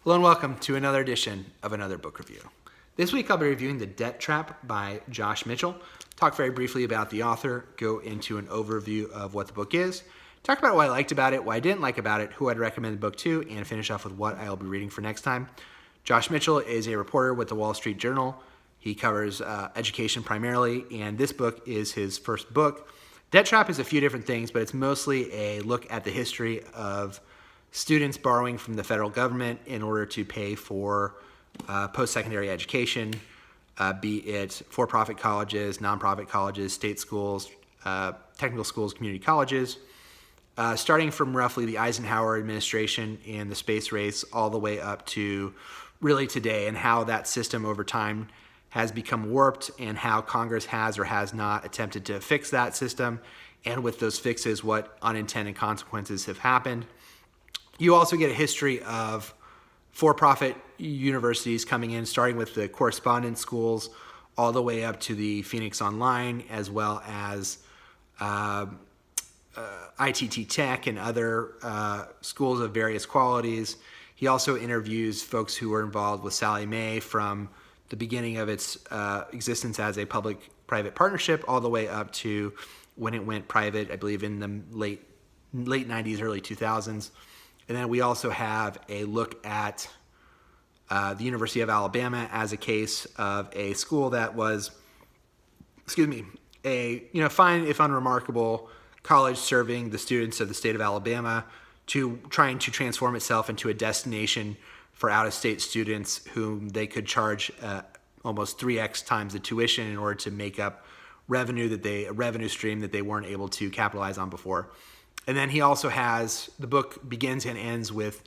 Hello and welcome to another edition of Another Book Review. This week I'll be reviewing The Debt Trap by Josh Mitchell. Talk very briefly about the author, go into an overview of what the book is, talk about what I liked about it, what I didn't like about it, who I'd recommend the book to, and finish off with what I'll be reading for next time. Josh Mitchell is a reporter with the Wall Street Journal. He covers education primarily, and this book is his first book. Debt Trap is a few different things, but it's mostly a look at the history of students borrowing from the federal government in order to pay for post-secondary education, be it for-profit colleges, nonprofit colleges, state schools, technical schools, community colleges, starting from roughly the Eisenhower administration and the space race all the way up to really today, and how that system over time has become warped and how Congress has or has not attempted to fix that system, and with those fixes, what unintended consequences have happened. You also get a history of for-profit universities coming in, starting with the correspondence schools all the way up to the Phoenix Online, as well as ITT Tech and other schools of various qualities. He also interviews folks who were involved with Sallie Mae from the beginning of its existence as a public-private partnership all the way up to when it went private, I believe in the late 90s, early 2000s. And then we also have a look at the University of Alabama as a case of a school that was, a fine if unremarkable college serving the students of the state of Alabama, to trying to transform itself into a destination for out-of-state students whom they could charge almost 3x times the tuition in order to make up a revenue stream that they weren't able to capitalize on before. And then he also has, the book begins and ends with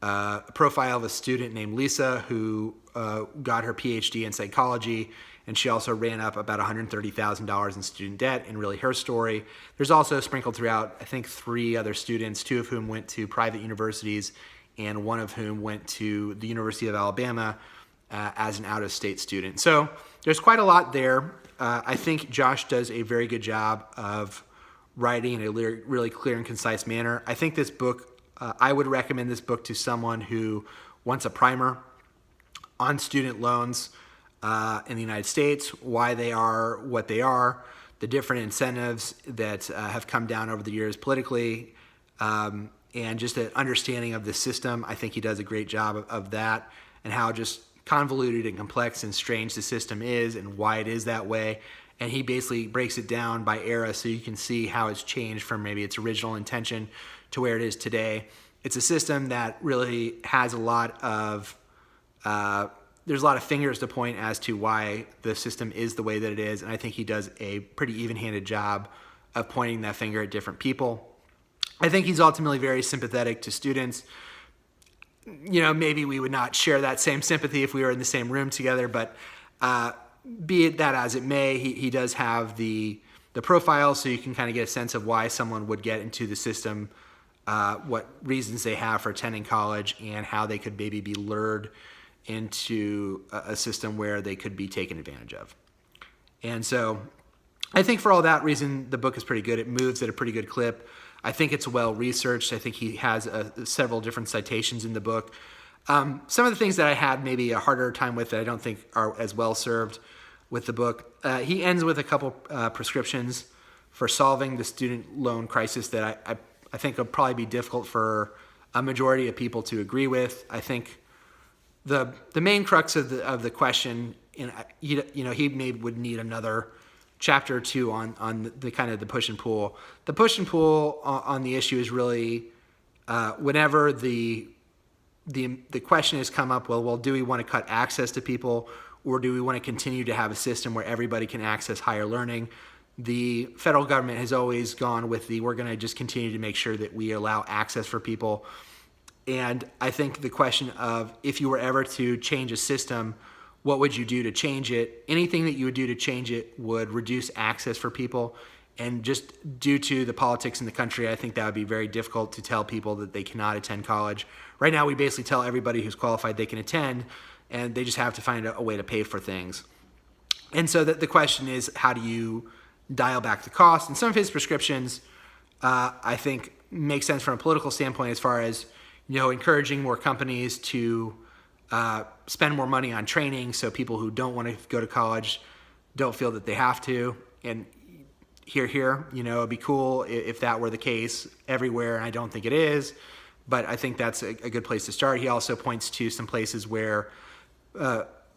a profile of a student named Lisa who got her PhD in psychology, and she also ran up about $130,000 in student debt, and really her story. There's also sprinkled throughout, I think, 3 other students, 2 of whom went to private universities, and 1 of whom went to the University of Alabama as an out-of-state student. So there's quite a lot there. I think Josh does a very good job of writing in a really clear and concise manner. I think this book, I would recommend this book to someone who wants a primer on student loans in the United States, why they are what they are, the different incentives that have come down over the years politically, and just an understanding of the system. I think he does a great job of that, and how just convoluted and complex and strange the system is and why it is that way. And he basically breaks it down by era so you can see how it's changed from maybe its original intention to where it is today. It's a system that really has there's a lot of fingers to point as to why the system is the way that it is. And I think he does a pretty even-handed job of pointing that finger at different people. I think he's ultimately very sympathetic to students. Maybe we would not share that same sympathy if we were in the same room together, but be it that as it may, he does have the profile, so you can kind of get a sense of why someone would get into the system, what reasons they have for attending college, and how they could maybe be lured into a system where they could be taken advantage of. And so I think for all that reason, the book is pretty good. It moves at a pretty good clip. I think it's well researched. I think he has several different citations in the book. Some of the things that I had maybe a harder time with that I don't think are as well served with the book. He ends with a couple prescriptions for solving the student loan crisis that I think will probably be difficult for a majority of people to agree with. I think the main crux of the question, and he would need another chapter or 2 on the kind of the push and pull. The push and pull on the issue is really whenever the question has come up, well, do we want to cut access to people, or do we want to continue to have a system where everybody can access higher learning? The federal government has always gone with we're going to just continue to make sure that we allow access for people. And I think the question of, if you were ever to change a system, what would you do to change it? Anything that you would do to change it would reduce access for people. And just due to the politics in the country, I think that would be very difficult to tell people that they cannot attend college. Right now, we basically tell everybody who's qualified they can attend, and they just have to find a way to pay for things. And so the question is, how do you dial back the cost? And some of his prescriptions, I think, make sense from a political standpoint, as far as encouraging more companies to spend more money on training, so people who don't want to go to college don't feel that they have to. And here, it'd be cool if that were the case everywhere, and I don't think it is, but I think that's a good place to start. He also points to some places where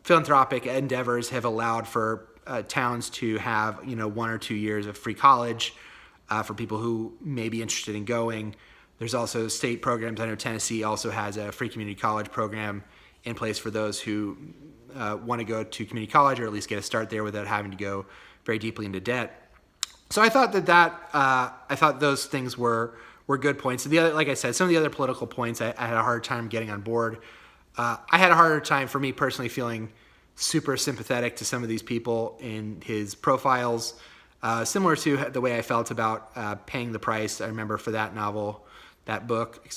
philanthropic endeavors have allowed for towns to have 1 or 2 years of free college for people who may be interested in going. There's also state programs. I know Tennessee also has a free community college program in place for those who want to go to community college, or at least get a start there without having to go very deeply into debt. So I thought I thought those things were good points. The other, like I said, some of the other political points I had a hard time getting on board. I had a harder time, for me personally, feeling super sympathetic to some of these people in his profiles, similar to the way I felt about Paying the Price. I remember for that book,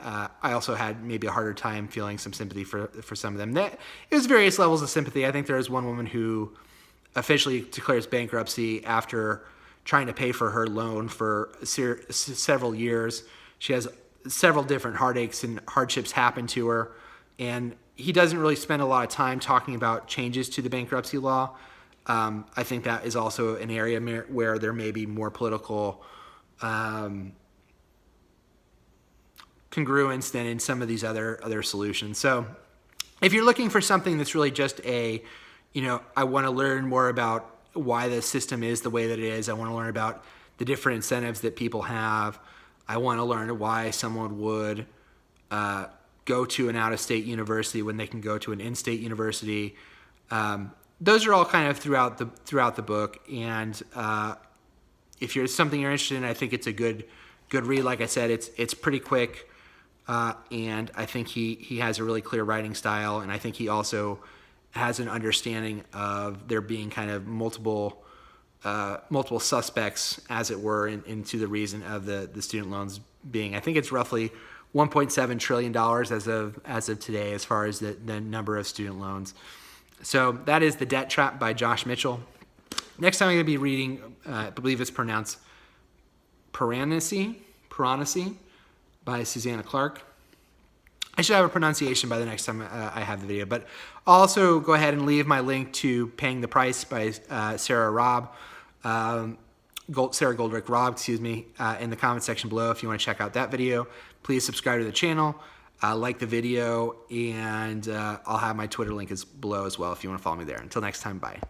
I also had maybe a harder time feeling some sympathy for some of them. It was various levels of sympathy. I think there was one woman who officially declares bankruptcy after trying to pay for her loan for several years. She has several different heartaches and hardships happen to her, and he doesn't really spend a lot of time talking about changes to the bankruptcy law. I think that is also an area where there may be more political congruence than in some of these other solutions. So if you're looking for something that's really just I want to learn more about why the system is the way that it is. I want to learn about the different incentives that people have. I want to learn why someone would go to an out-of-state university when they can go to an in-state university. Those are all kind of throughout the book. And if you're something you're interested in, I think it's a good read. Like I said, it's pretty quick, and I think he has a really clear writing style, and I think he also has an understanding of there being kind of multiple suspects, as it were, into the reason of the student loans being. I think it's roughly $1.7 trillion as of today, as far as the number of student loans. So that is The Debt Trap by Josh Mitchell. Next time I'm going to be reading, I believe it's pronounced Piranesi by Susanna Clark. I should have a pronunciation by the next time I have the video. But I'll also go ahead and leave my link to Paying the Price by Sarah Goldrick Robb, in the comment section below if you want to check out that video. Please subscribe to the channel, like the video, and I'll have my Twitter link below as well if you want to follow me there. Until next time, bye.